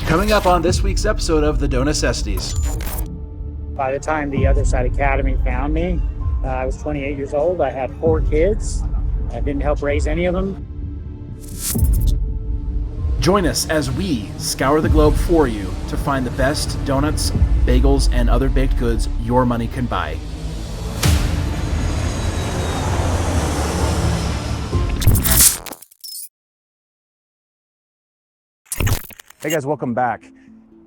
Coming up on this week's episode of the Dough Necessities. By the time the Other Side Academy found me, I was 28 years old. I had 4 kids. I didn't help raise any of them. Join us as we scour the globe for you to find the best donuts, bagels, and other baked goods your money can buy. Hey guys, welcome back.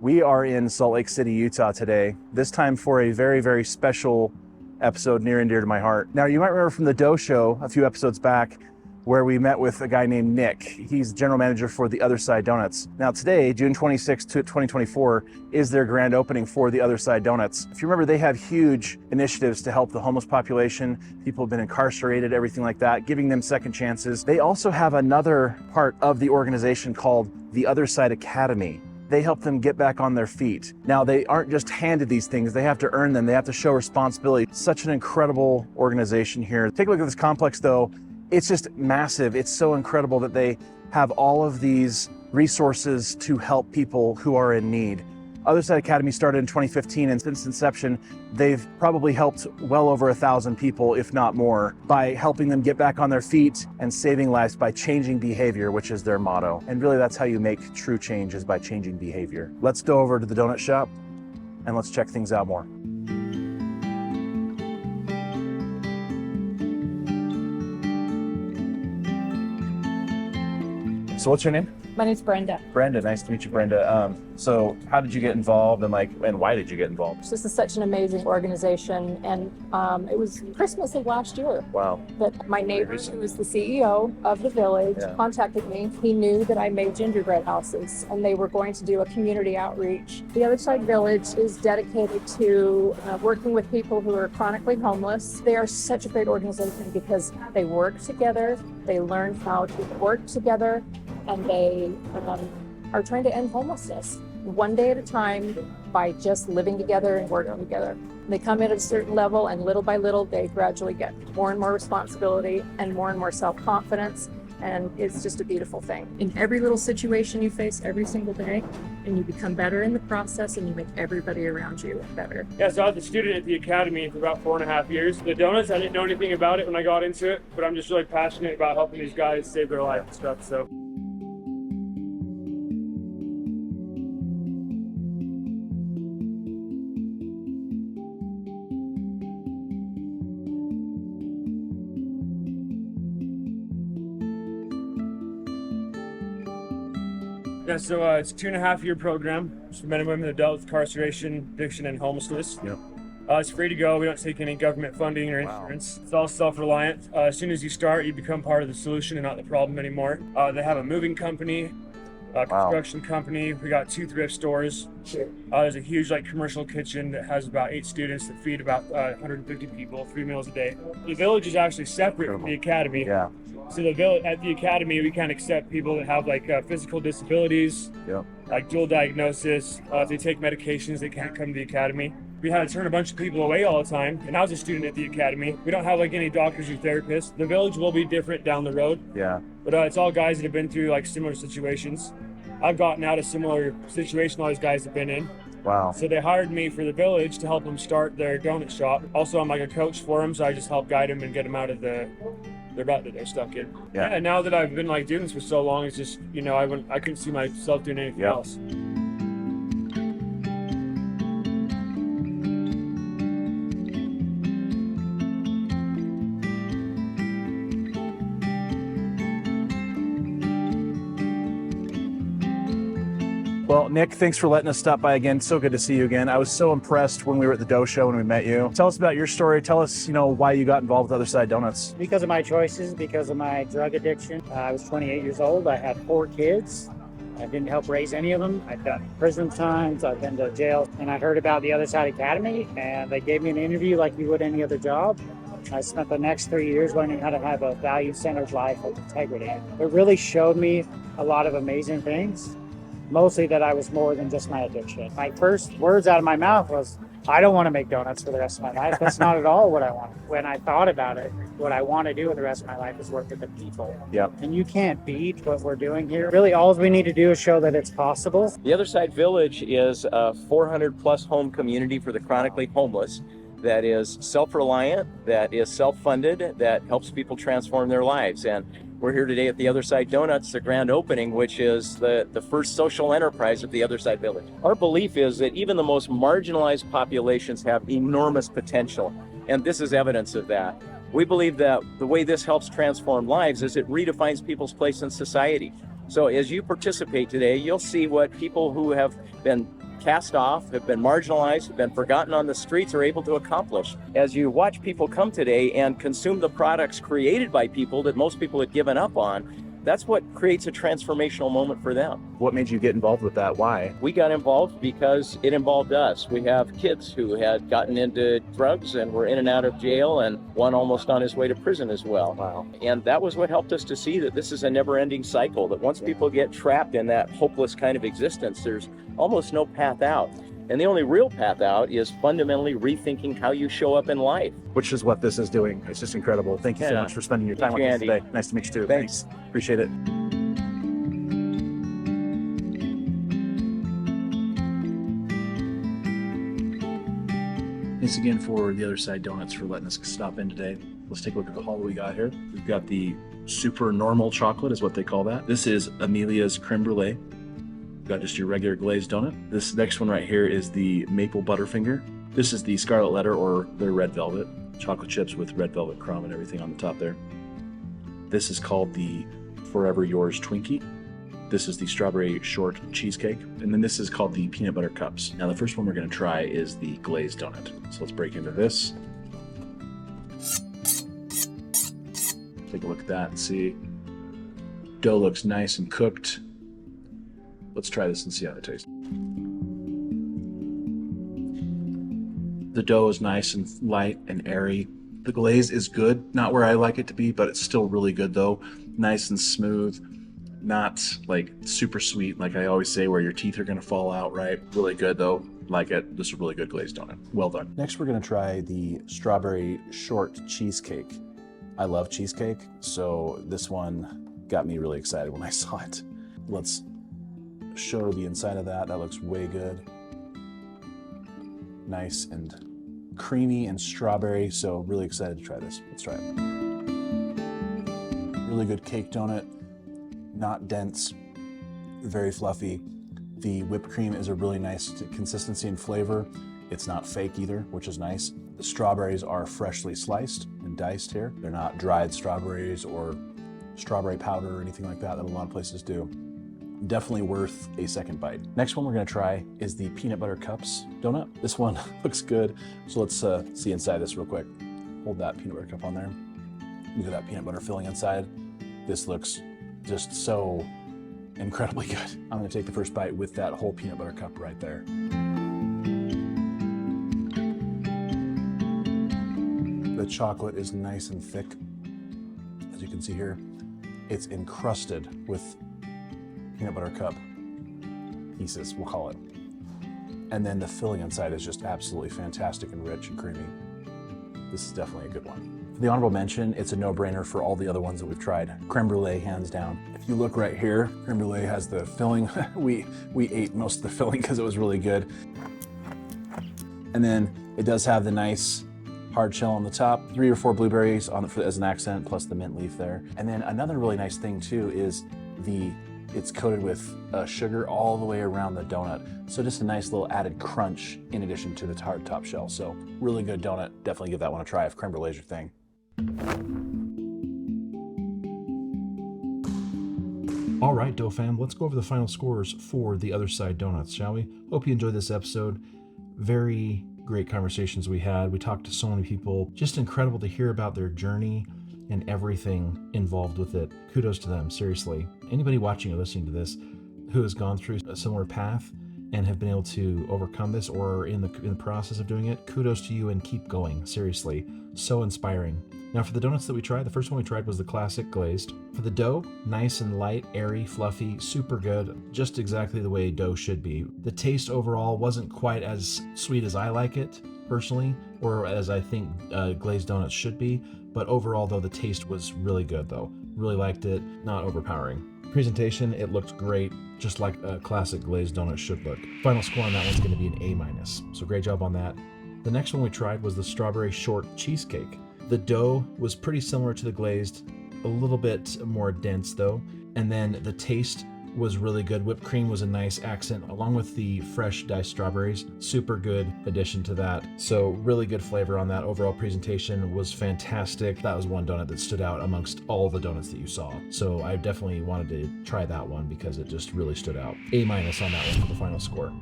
We are in Salt Lake City, Utah today, this time for a very, very special episode near and dear to my heart. Now, you might remember from the Dough Show a few episodes back where we met with a guy named Nick. He's general manager for The Other Side Donuts. Now today, June 26, 2024, is their grand opening for The Other Side Donuts. If you remember, they have huge initiatives to help the homeless population, people who've been incarcerated, everything like that, giving them second chances. They also have another part of the organization called The Other Side Academy. They help them get back on their feet. Now, they aren't just handed these things, they have to earn them, they have to show responsibility. Such an incredible organization here. Take a look at this complex though. It's just massive. It's so incredible that they have all of these resources to help people who are in need. Other Side Academy started in 2015, and since inception, they've probably helped well over 1,000 people, if not more, by helping them get back on their feet and saving lives by changing behavior, which is their motto. And really, that's how you make true change, is by changing behavior. Let's go over to the donut shop and let's check things out more. So what's your name? My name's Brenda. Brenda, nice to meet you, Brenda. So how did you get involved and why did you get involved? This is such an amazing organization, and it was Christmas of last year. Wow. That my neighbor, who was the CEO of the village, contacted me. He knew that I made gingerbread houses, and they were going to do a community outreach. The Other Side Village is dedicated to working with people who are chronically homeless. They are such a great organization because they work together, they learn how to work together, and they are trying to end homelessness one day at a time by just living together and working together. They come in at a certain level, and little by little, they gradually get more and more responsibility and more self-confidence, and it's just a beautiful thing. In every little situation you face every single day, and you become better in the process, and you make everybody around you better. Yeah, so I was a student at the academy for about 4.5 years. The donuts, I didn't know anything about it when I got into it, but I'm just really passionate about helping these guys save their life and stuff, so. Yeah, so it's a 2.5-year program. It's for men and women that dealt with incarceration, addiction, and homelessness. Yep. It's free to go. We don't take any government funding or insurance. Wow. It's all self-reliant. As soon as you start, you become part of the solution and not the problem anymore. They have a moving company, a construction company. We got 2 thrift stores. There's a huge commercial kitchen that has about 8 students that feed about 150 people, 3 meals a day. The village is actually separate from the academy. Yeah. So at the academy, we can't accept people that have physical disabilities, like dual diagnosis. If they take medications, they can't come to the academy. We had to turn a bunch of people away all the time, and I was a student at the academy. We don't have any doctors or therapists. The village will be different down the road. Yeah. But it's all guys that have been through similar situations. I've gotten out of similar situation all these guys have been in. Wow. So they hired me for the village to help them start their donut shop. Also, I'm a coach for them, so I just help guide them and get them out of their rut that they're stuck in. Yeah. And now that I've been doing this for so long, it's just, I couldn't see myself doing anything else. Well, Nick, thanks for letting us stop by again. So good to see you again. I was so impressed when we were at the Dough Show when we met you. Tell us about your story. Tell us, why you got involved with Other Side Donuts. Because of my choices, because of my drug addiction. I was 28 years old. I had 4 kids. I didn't help raise any of them. I've done prison times. I've been to jail. And I heard about the Other Side Academy, and they gave me an interview like you would any other job. I spent the next 3 years learning how to have a value-centered life with integrity. It really showed me a lot of amazing things. Mostly that I was more than just my addiction. My first words out of my mouth was, I don't want to make donuts for the rest of my life. That's not at all what I want. When I thought about it, what I want to do with the rest of my life is work with the people. Yep. And you can't beat what we're doing here. Really, all we need to do is show that it's possible. The Other Side Village is a 400 plus home community for the chronically homeless that is self-reliant, that is self-funded, that helps people transform their lives. And we're here today at the Other Side Donuts, the grand opening, which is the first social enterprise of the Other Side Village. Our belief is that even the most marginalized populations have enormous potential, and this is evidence of that. We believe that the way this helps transform lives is it redefines people's place in society. So as you participate today, you'll see what people who have been cast off, have been marginalized, have been forgotten on the streets are able to accomplish. As you watch people come today and consume the products created by people that most people had given up on, that's what creates a transformational moment for them. What made you get involved with that? Why? We got involved because it involved us. We have kids who had gotten into drugs and were in and out of jail, and one almost on his way to prison as well. Wow. And that was what helped us to see that this is a never-ending cycle, that once people get trapped in that hopeless kind of existence, there's almost no path out. And the only real path out is fundamentally rethinking how you show up in life. Which is what this is doing. It's just incredible. Thank you so Yeah. much for spending your time Thank with you, us Andy. today. Nice to meet you too. Thanks. Appreciate it. Thanks again for the Other Side Donuts for letting us stop in today. Let's take a look at the haul that we got here. We've got the super normal chocolate is what they call that. This is Amelia's creme brulee. We've got just your regular glazed donut. This next one right here is the maple butterfinger. This is the scarlet letter or their red velvet. Chocolate chips with red velvet crumb and everything on the top there. This is called the Forever Yours Twinkie. This is the strawberry short cheesecake. And then this is called the peanut butter cups. Now the first one we're gonna try is the glazed donut. So let's break into this. Take a look at that and see. Dough looks nice and cooked. Let's try this and see how it tastes. The dough is nice and light and airy. The glaze is good, not where I like it to be, but it's still really good though. Nice and smooth, not like super sweet like I always say where your teeth are gonna fall out, right? Really good though, like it. This is a really good glazed donut. Well done. Next we're gonna try the strawberry short cheesecake. I love cheesecake, so this one got me really excited when I saw it. Let's show the inside of that. That looks way good. Nice and creamy and strawberry, so really excited to try this. Let's try it. Really good cake donut, not dense, very fluffy. The whipped cream is a really nice consistency and flavor. It's not fake either, which is nice. The strawberries are freshly sliced and diced here. They're not dried strawberries or strawberry powder or anything like that a lot of places do. Definitely worth a second bite. Next one we're gonna try is the peanut butter cups donut. This one looks good. So let's see inside this real quick. Hold that peanut butter cup on there. Look at that peanut butter filling inside. This looks just so incredibly good. I'm gonna take the first bite with that whole peanut butter cup right there. The chocolate is nice and thick. As you can see here, it's encrusted with peanut butter cup pieces, we'll call it. And then the filling inside is just absolutely fantastic and rich and creamy. This is definitely a good one. For the honorable mention, it's a no-brainer for all the other ones that we've tried. Creme brulee, hands down. If you look right here, creme brulee has the filling. we ate most of the filling because it was really good. And then it does have the nice hard shell on the top, 3 or 4 blueberries on as an accent, plus the mint leaf there. And then another really nice thing too is it's coated with sugar all the way around the donut. So just a nice little added crunch in addition to the hard top shell. So really good donut. Definitely give that one a try if creme brulee is your thing. All right, Dough fam, let's go over the final scores for the Other Side Donuts, shall we? Hope you enjoyed this episode. Very great conversations we had. We talked to so many people. Just incredible to hear about their journey and everything involved with it. Kudos to them, seriously. Anybody watching or listening to this who has gone through a similar path and have been able to overcome this or are in the process of doing it, kudos to you and keep going, seriously. So inspiring. Now for the donuts that we tried, the first one we tried was the classic glazed. For the dough, nice and light, airy, fluffy, super good, just exactly the way dough should be. The taste overall wasn't quite as sweet as I like it, personally, or as I think glazed donuts should be, but overall though, the taste was really good though. Really liked it, not overpowering. Presentation, it looked great, just like a classic glazed donut should look. Final score on that one's gonna be an A-, so great job on that. The next one we tried was the strawberry short cheesecake. The dough was pretty similar to the glazed, a little bit more dense though, and then the taste was really good. Whipped cream was a nice accent along with the fresh diced strawberries. Super good addition to that. So really good flavor on that. Overall presentation was fantastic. That was one donut that stood out amongst all the donuts that you saw. So I definitely wanted to try that one because it just really stood out. A- on that one for the final score.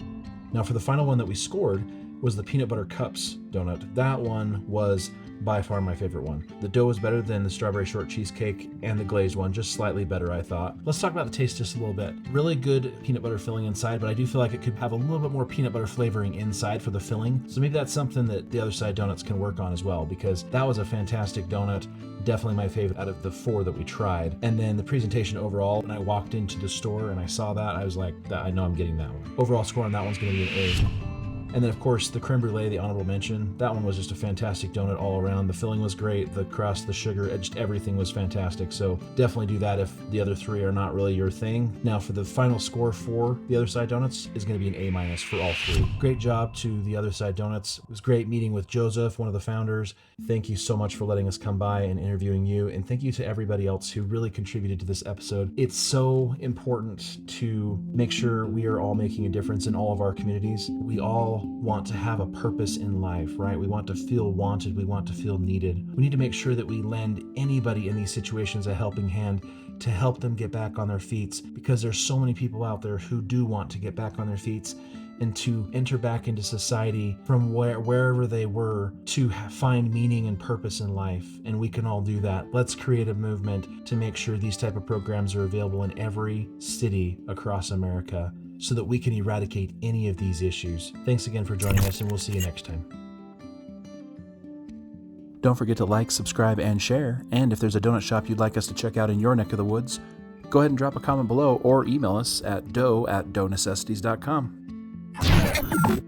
Now for the final one that we scored was the peanut butter cups donut. That one was by far my favorite one. The dough was better than the strawberry short cheesecake and the glazed one, just slightly better I thought. Let's talk about the taste just a little bit. Really good peanut butter filling inside, but I do feel like it could have a little bit more peanut butter flavoring inside for the filling. So maybe that's something that the other side donuts can work on as well, because that was a fantastic donut. Definitely my favorite out of the 4 that we tried. And then the presentation overall, when I walked into the store and I saw that, I was like, I know I'm getting that one. Overall score on that one's gonna be an A. And then of course the creme brulee, the honorable mention, that one was just a fantastic donut all around. The filling was great, the crust, the sugar, just everything was fantastic. So definitely do that if the other 3 are not really your thing. Now for the final score for the other side donuts is going to be an A- for all 3. Great job to the other side donuts. It was great meeting with Joseph, one of the founders. Thank you so much for letting us come by and interviewing you. And thank you to everybody else who really contributed to this episode. It's so important to make sure we are all making a difference in all of our communities. We all want to have a purpose in life, right? We want to feel wanted. We want to feel needed. We need to make sure that we lend anybody in these situations a helping hand to help them get back on their feet, because there's so many people out there who do want to get back on their feet and to enter back into society from wherever they were to find meaning and purpose in life. And we can all do that. Let's create a movement to make sure these type of programs are available in every city across America so that we can eradicate any of these issues. Thanks again for joining us, and we'll see you next time. Don't forget to like, subscribe, and share. And if there's a donut shop you'd like us to check out in your neck of the woods, go ahead and drop a comment below or email us at dough@doughnecessities.com.